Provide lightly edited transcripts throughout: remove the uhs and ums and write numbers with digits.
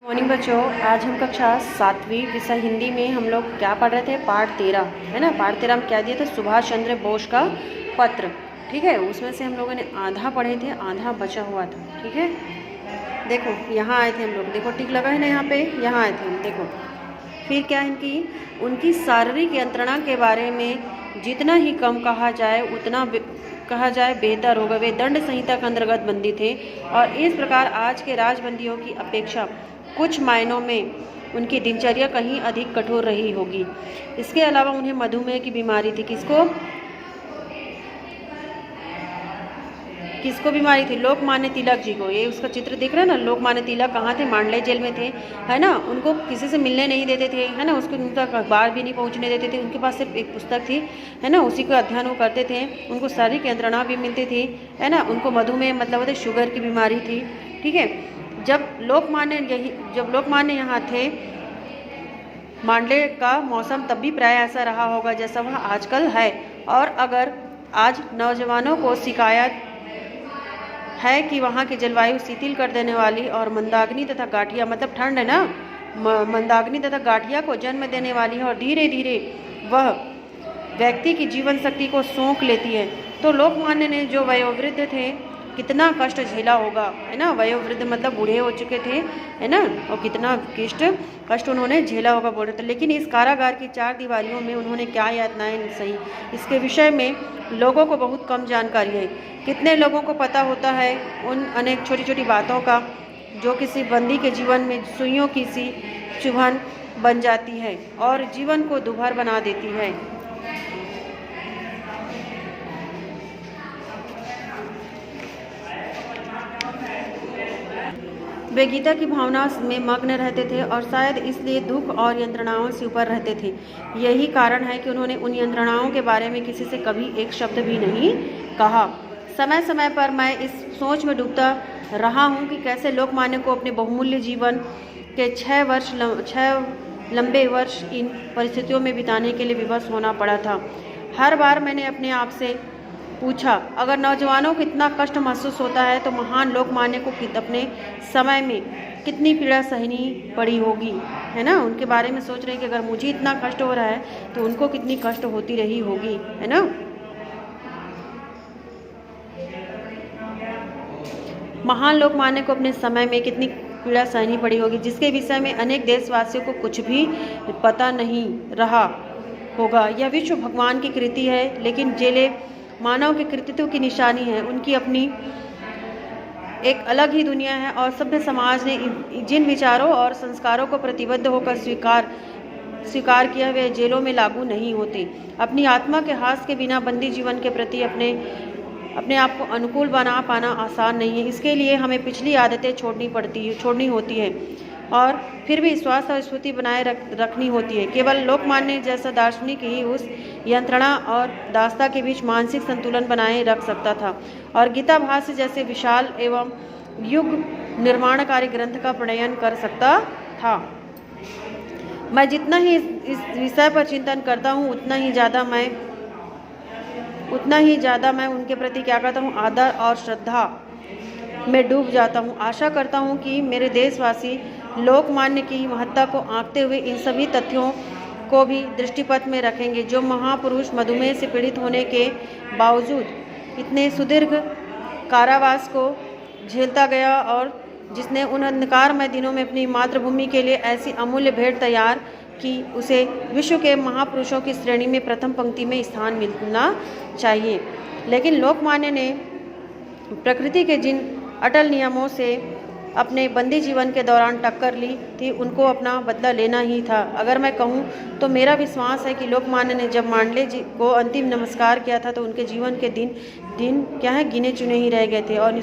Morning बच्चों, आज हम कक्षा 7वीं विषय हिंदी में हम लोग क्या पढ़ रहे थे? पाठ 13 है ना। पाठ 13 में क्या दिया था? सुभाष चंद्र बोस का पत्र। ठीक है, उसमें से हम लोगों ने आधा पढ़े थे, आधा बचा हुआ था। ठीक है, देखो यहाँ आए थे हम लोग, देखो टिक लगा है ना यहाँ पे, यहाँ आए थे हम। देखो फिर क्या है उनकी शारीरिक यंत्रणा के बारे में जितना ही कम कहा जाए उतना कहा जाए बेहतर होगा। वे दंड संहिता के अंतर्गत बंदी थे और इस प्रकार आज के राजबंदियों की अपेक्षा कुछ मायनों में उनकी दिनचर्या कहीं अधिक कठोर रही होगी। इसके अलावा उन्हें मधुमेह की बीमारी थी। किसको बीमारी थी? लोकमान्य तिलक जी को। ये उसका चित्र दिख रहा है ना, लोकमान्य तिलक कहाँ थे? मांडले जेल में थे, है ना। उनको किसी से मिलने नहीं देते थे, है ना। उसको उनका अखबार भी नहीं पहुँचने देते थे। उनके पास सिर्फ एक पुस्तक थी, है ना, उसी का अध्ययन वो करते थे। उनको शारीरिक यंत्रणा भी मिलती थी, है ना। उनको मधुमेह मतलब होता शुगर की बीमारी थी। ठीक है, जब लोकमान्य यहाँ थे, मांडले का मौसम तब भी प्राय ऐसा रहा होगा जैसा वह आजकल है। और अगर आज नौजवानों को शिकायत है कि वहाँ की जलवायु शिथिल कर देने वाली और मंदाग्नि तथा गाठिया, मतलब ठंड है ना, मंदाग्नि तथा गाठिया को जन्म देने वाली है और धीरे धीरे वह व्यक्ति की जीवन शक्ति को सोख लेती है, तो लोकमान्य ने जो वयोवृद्ध थे कितना कष्ट झेला होगा, है ना। वयोवृद्ध मतलब बूढ़े हो चुके थे, है ना, और कितना कष्ट उन्होंने झेला होगा बोल रहे थे। लेकिन इस कारागार की 4 दीवारियों में उन्होंने क्या यातनाएं सही, इसके विषय में लोगों को बहुत कम जानकारी है। कितने लोगों को पता होता है उन अनेक छोटी छोटी बातों का जो किसी बंदी के जीवन में सुइयों की सी चुभन बन जाती है और जीवन को दुभर बना देती है। वे गीता की भावना में मग्न रहते थे और शायद इसलिए दुख और यंत्रणाओं से ऊपर रहते थे। यही कारण है कि उन्होंने उन यंत्रणाओं के बारे में किसी से कभी एक शब्द भी नहीं कहा। समय समय पर मैं इस सोच में डूबता रहा हूँ कि कैसे लोकमान्य को अपने बहुमूल्य जीवन के 6 लंबे वर्ष इन परिस्थितियों में बिताने के लिए विवश होना पड़ा था। हर बार मैंने अपने आप से पूछा, अगर नौजवानों को इतना कष्ट महसूस होता है तो महान लोकमान्य को अपने समय में कितनी पीड़ा सहनी पड़ी होगी, है ना। उनके बारे में सोच रहे हैं कि अगर मुझे इतना कष्ट हो रहा है तो उनको कितनी कष्ट होती रही होगी, है ना। महान लोकमान्य को अपने समय में कितनी पीड़ा सहनी पड़ी होगी, जिसके विषय में अनेक देशवासियों को कुछ भी पता नहीं रहा होगा। यह विश्व भगवान की कृति है, लेकिन जेलें मानव के कृतित्व की निशानी है। उनकी अपनी एक अलग ही दुनिया है और सभ्य समाज ने जिन विचारों और संस्कारों को प्रतिबद्ध होकर स्वीकार किया वे जेलों में लागू नहीं होते। अपनी आत्मा के हास के बिना बंदी जीवन के प्रति अपने आप को अनुकूल बना पाना आसान नहीं है। इसके लिए हमें पिछली आदतें छोड़नी होती है और फिर भी स्वास्थ्य और स्फूर्ति बनाए रखनी होती है। केवल लोकमान्य जैसा दार्शनिक ही उस यंत्रणा और दास्ता के बीच मानसिक संतुलन बनाए रख सकता था और गीता भाष्य जैसे विशाल एवं युग निर्माणकारी ग्रंथ का प्रणयन कर सकता था। मैं जितना ही इस विषय पर चिंतन करता हूँ उतना ही ज़्यादा मैं उनके प्रति क्या करता हूँ, आदर और श्रद्धा में डूब जाता हूँ। आशा करता हूँ कि मेरे देशवासी लोकमान्य की महत्ता को आंकते हुए इन सभी तथ्यों को भी दृष्टिपथ में रखेंगे। जो महापुरुष मधुमेह से पीड़ित होने के बावजूद इतने सुदीर्घ कारावास को झेलता गया और जिसने उन अंधकारमय दिनों में अपनी मातृभूमि के लिए ऐसी अमूल्य भेंट तैयार की, उसे विश्व के महापुरुषों की श्रेणी में प्रथम पंक्ति में स्थान मिलना चाहिए। लेकिन लोकमान्य ने प्रकृति के जिन अटल नियमों से अपने बंदी जीवन के दौरान टक्कर ली थी, उनको अपना बदला लेना ही था। अगर मैं कहूँ तो मेरा विश्वास है कि लोकमान्य ने जब मांडले जी को अंतिम नमस्कार किया था तो उनके जीवन के दिन क्या है, गिने चुने ही रह गए थे। और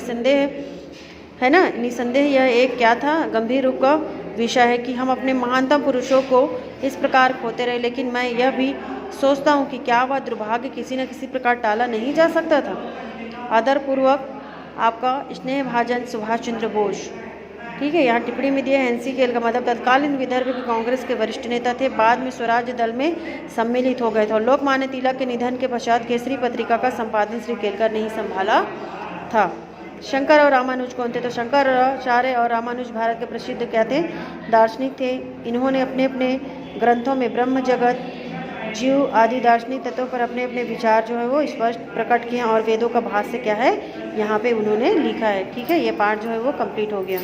निसंदेह यह एक क्या था, गंभीर रूप का विषय है कि हम अपने महानतम पुरुषों को इस प्रकार खोते रहे। लेकिन मैं यह भी सोचता हूँ कि क्या वह दुर्भाग्य किसी न किसी प्रकार टाला नहीं जा सकता था। आदरपूर्वक आपका स्नेहभाजन सुभाष चंद्र बोस। ठीक है, यहाँ टिप्पणी में दिया है एनसी केल का मतलब तत्कालीन विदर्भ के कांग्रेस के वरिष्ठ नेता थे, बाद में स्वराज्य दल में सम्मिलित हो गए थे और लोकमान्य तिलक के निधन के पश्चात केसरी पत्रिका का संपादन श्री केलकर ने ही संभाला था। शंकर और रामानुज कौन थे? तो शंकराचार्य और रामानुज भारत के प्रसिद्ध क्या थे? दार्शनिक थे। इन्होंने अपने अपने ग्रंथों में ब्रह्म, जगत, जीव आदि दार्शनिक तत्वों पर अपने अपने विचार जो है वो स्पष्ट प्रकट किए हैं और वेदों का भाष्य क्या है यहाँ पे उन्होंने लिखा है। ठीक है, ये पार्ट जो है वो कंप्लीट हो गया।